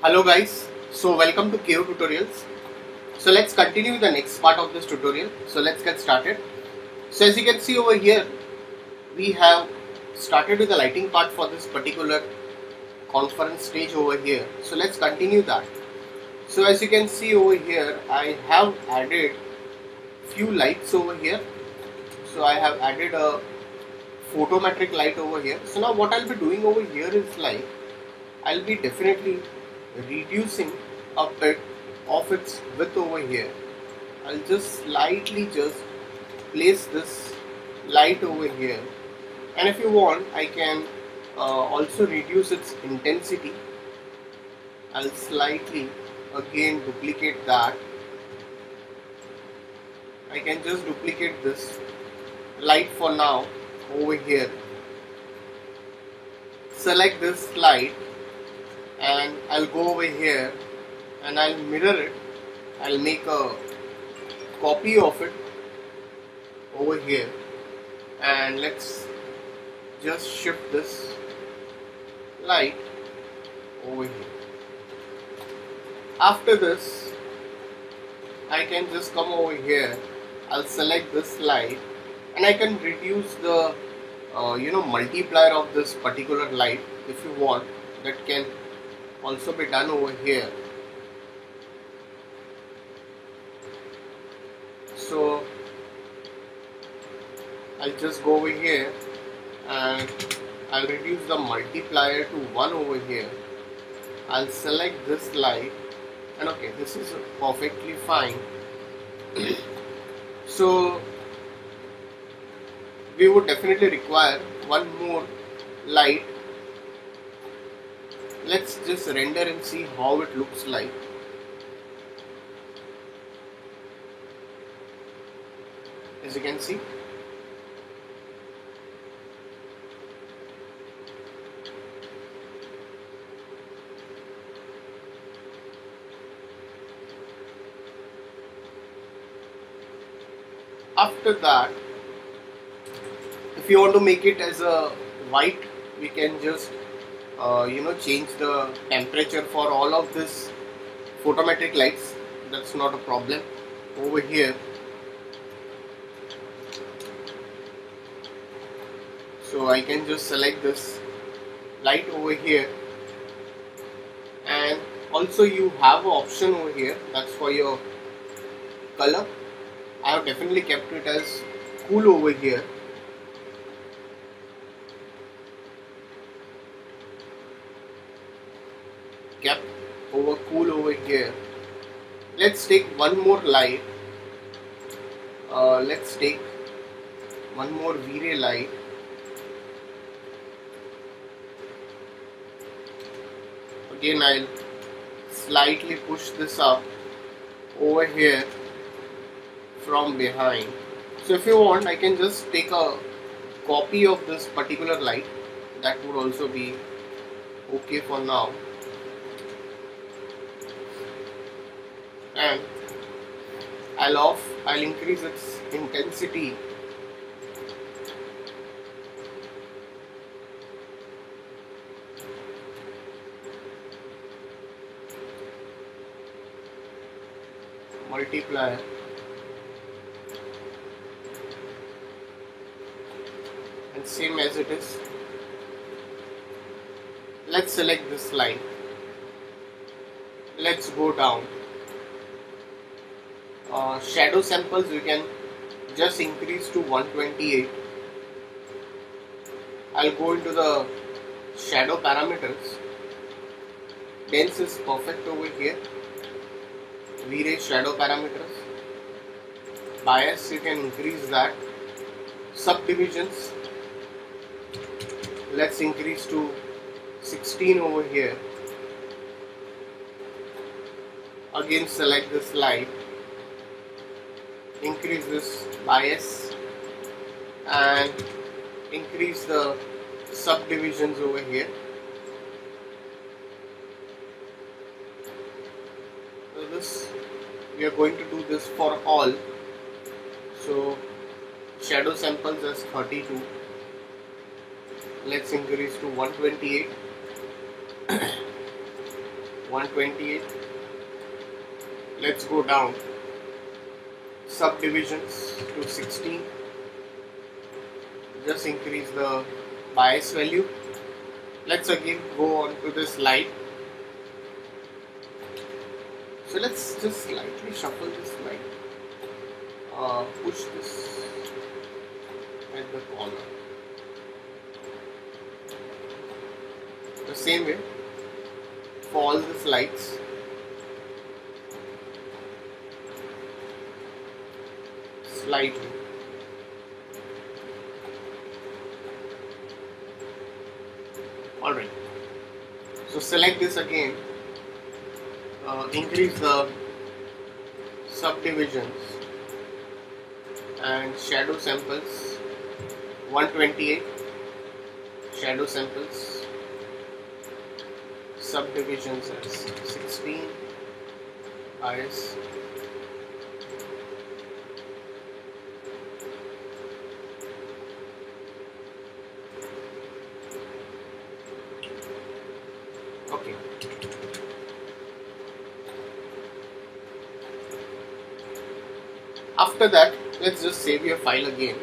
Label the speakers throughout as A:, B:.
A: Hello guys, so welcome to KO Tutorials. So let's continue the next part of this tutorial. So let's get started. So as you can see over here, we have started with the lighting part for this particular conference stage over here. So let's continue that. So as you can see over here, I have added few lights over here. So I have added a photometric light over here. So now what I'll be doing over here is like, I'll be definitely reducing a bit of its width over here. I'll just slightly just place this light over here, and if you want I can also reduce its intensity. I'll slightly again duplicate that. I can just duplicate this light for now over here. Select this light and I'll go over here and I'll mirror it. I'll make a copy of it over here, and let's just shift this light over here. After this, I can just come over here. I'll select this light and I can reduce the multiplier of this particular light if you want. That can also be done over here. So I'll just go over here and I'll reduce the multiplier to 1 over here. I'll select this light, and okay, this is perfectly fine. So we would definitely require one more light. Let's just render and see how it looks like. As you can see, after that, if you want to make it as a white, we can just change the temperature for all of this photometric lights. That's not a problem over here. So I can just select this light over here, and also you have an option over here that's for your color. I have definitely kept it as cool over here. Kept over cool over here. Let's take one more light. Let's take one more V-ray light. Again, I'll slightly push this up over here from behind. So if you want, I can just take a copy of this particular light. That would also be okay for now. And I'll increase its intensity. Multiplier. And same as it is. Let's select this line. Let's go down. Shadow samples you can just increase to 128. I'll go into the shadow parameters. Dense is perfect over here. V-ray shadow parameters. Bias you can increase that. Subdivisions, let's increase to 16 over here. Again select this light. Increase this bias and increase the subdivisions over here. So this, we are going to do this for all. So shadow samples as 32. Let's increase to 128. 128. Let's go down subdivisions to 16. Just increase the bias value. Let's again go on to this light. So let's just slightly shuffle this light. Push this at the corner. The same way for all these lights. Slightly. Alright. So select this again. Increase the subdivisions and shadow samples 128. Shadow samples. Subdivisions as 16. Bias. Okay. After that, let's just save your file again.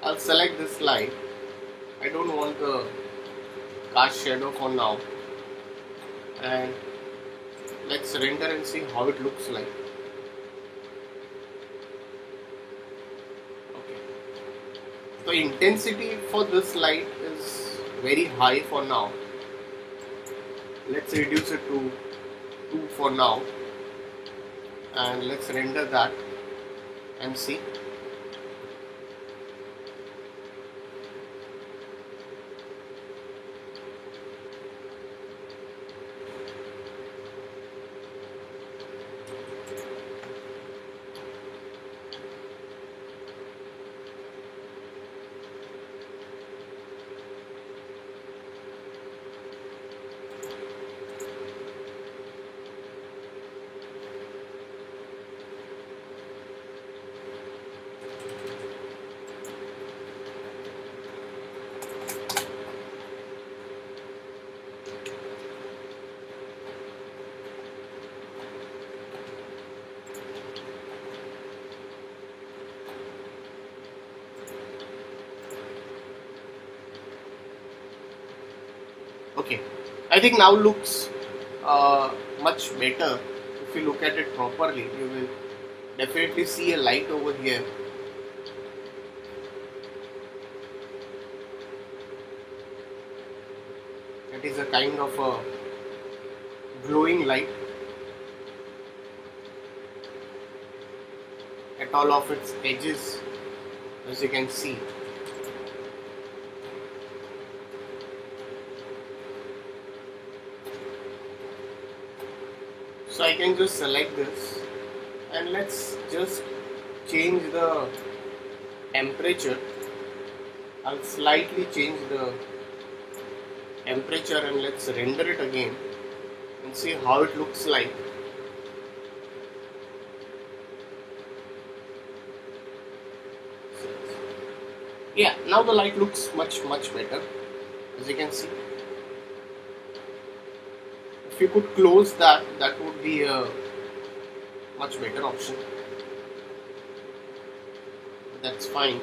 A: I'll select this light. I don't want the cast shadow for now. And let's render and see how it looks like. Okay. The intensity for this light is very high for now. Let's reduce it to 2 for now. And let's render that and see. Okay, I think now looks much better. If you look at it properly, you will definitely see a light over here. It is a kind of a glowing light at all of its edges, as you can see. So I can just select this and let's just change the temperature. I'll slightly change the temperature and let's render it again and see how it looks like. Yeah, now the light looks much better, as you can see. If you could close that, that would be a much better option. That's fine.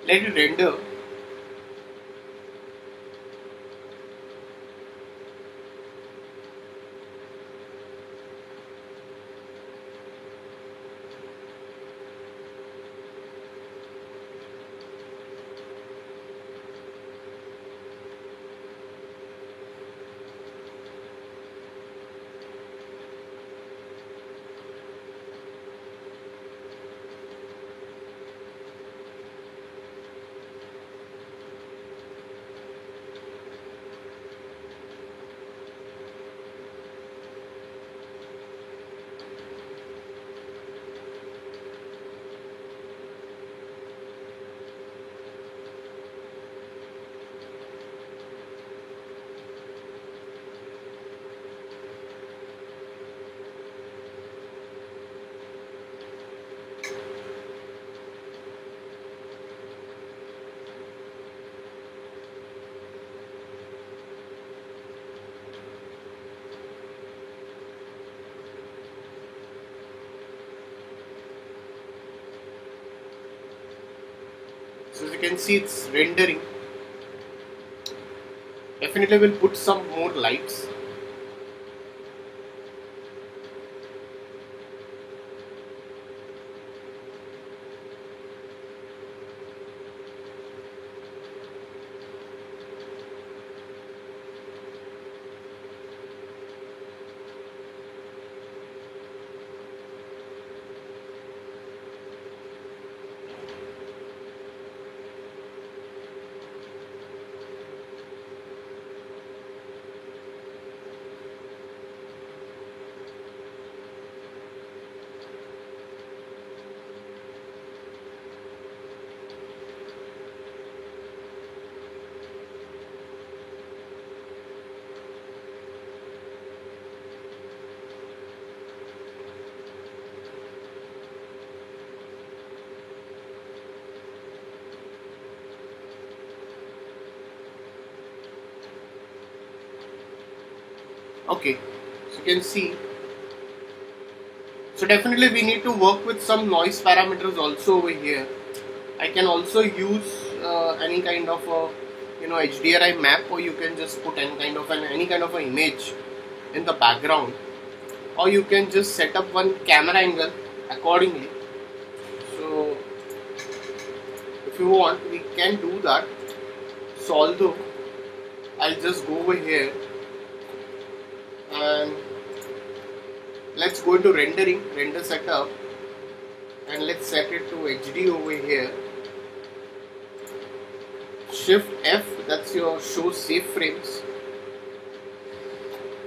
A: Let it render. So as you can see, it's rendering. Definitely we'll put some more lights. Okay, so you can see. So definitely we need to work with some noise parameters also over here. I can also use any kind of a HDRI map, or you can just put any kind of an image in the background, or you can just set up one camera angle accordingly. So if you want, we can do that. So although I'll just go over here and let's go into rendering, render setup, and let's set it to HD over here. Shift F, that's your show save frames.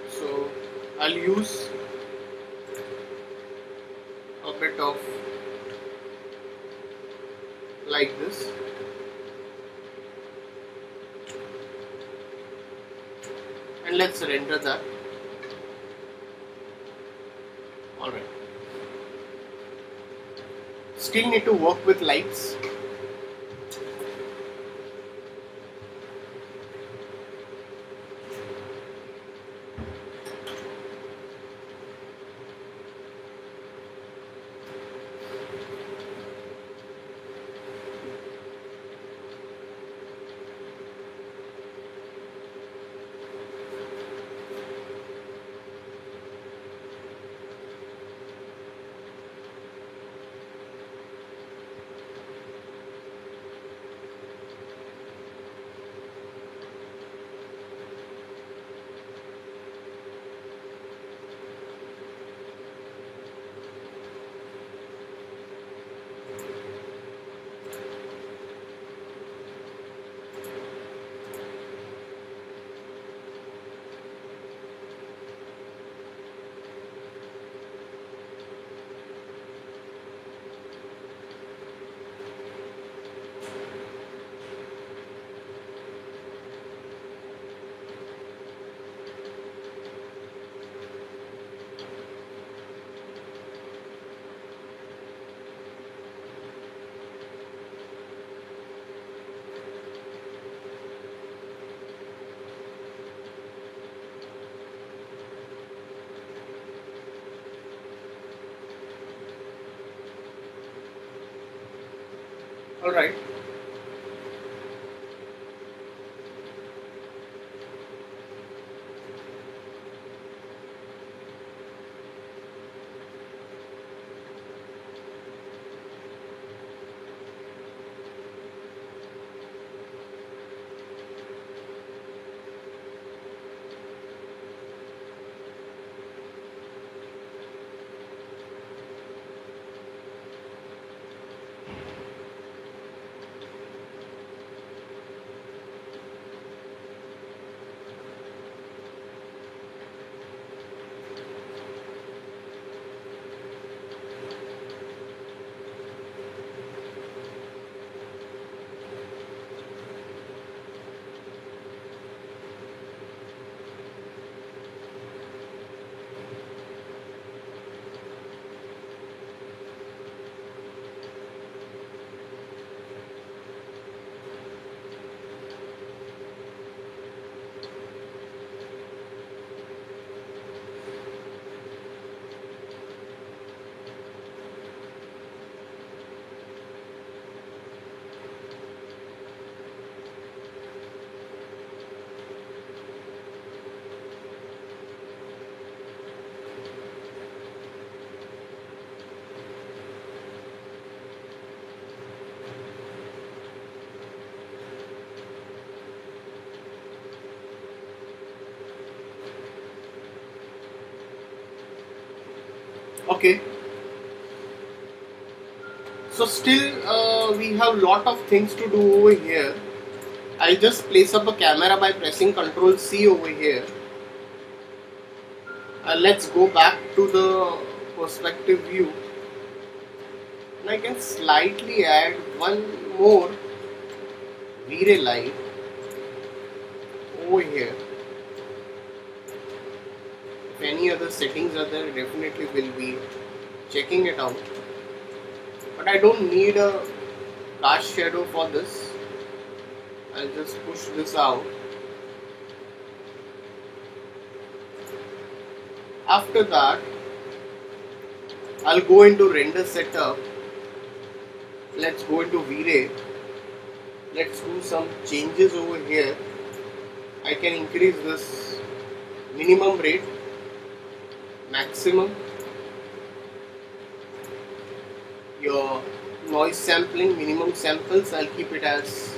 A: So I'll use a bit of like this. And let's render that. Alright. Still need to work with lights. Alright. Okay, so still we have lot of things to do over here. I'll just place up a camera by pressing Ctrl C over here. Let's go back to the perspective view, and I can slightly add one more V-Ray light over here. If any other settings are there, definitely will be checking it out. But I don't need a cast shadow for this. I'll just push this out. After that, I'll go into render setup. Let's go into V-Ray. Let's do some changes over here. I can increase this minimum rate, maximum, your noise sampling, minimum samples, I'll keep it as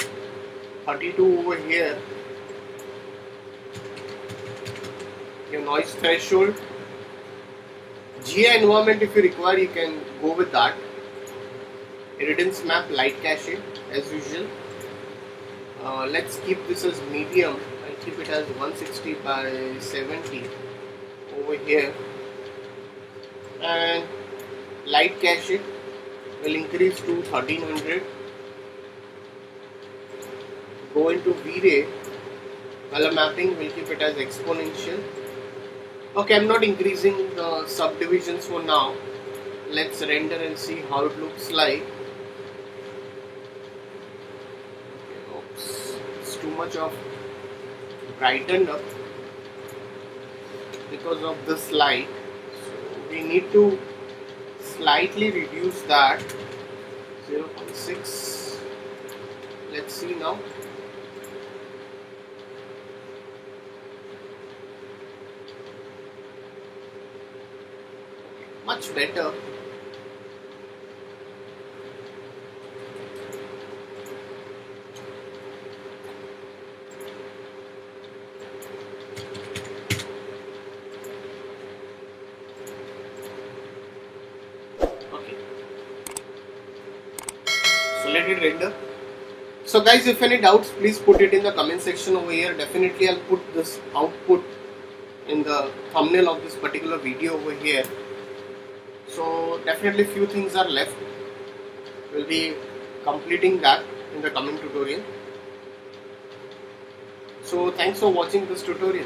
A: 32 over here. Your noise threshold, GA environment, if you require, you can go with that. Irridance map, light cache as usual. Let's keep this as medium. I'll keep it as 160 by 70 over here. And light cache will increase to 1300. Go into V-Ray. Color mapping, will keep it as exponential. Okay, I'm not increasing the subdivisions for now. Let's render and see how it looks like. Okay, oops, it's too much of brightened up because of this light. So we need to slightly reduce that. 0.6. Let's see now. Much better. Okay. So let it render. So guys, if any doubts, please put it in the comment section over here. Definitely I'll put this output in the thumbnail of this particular video over here. So definitely few things are left. We'll be completing that in the coming tutorial. So thanks for watching this tutorial.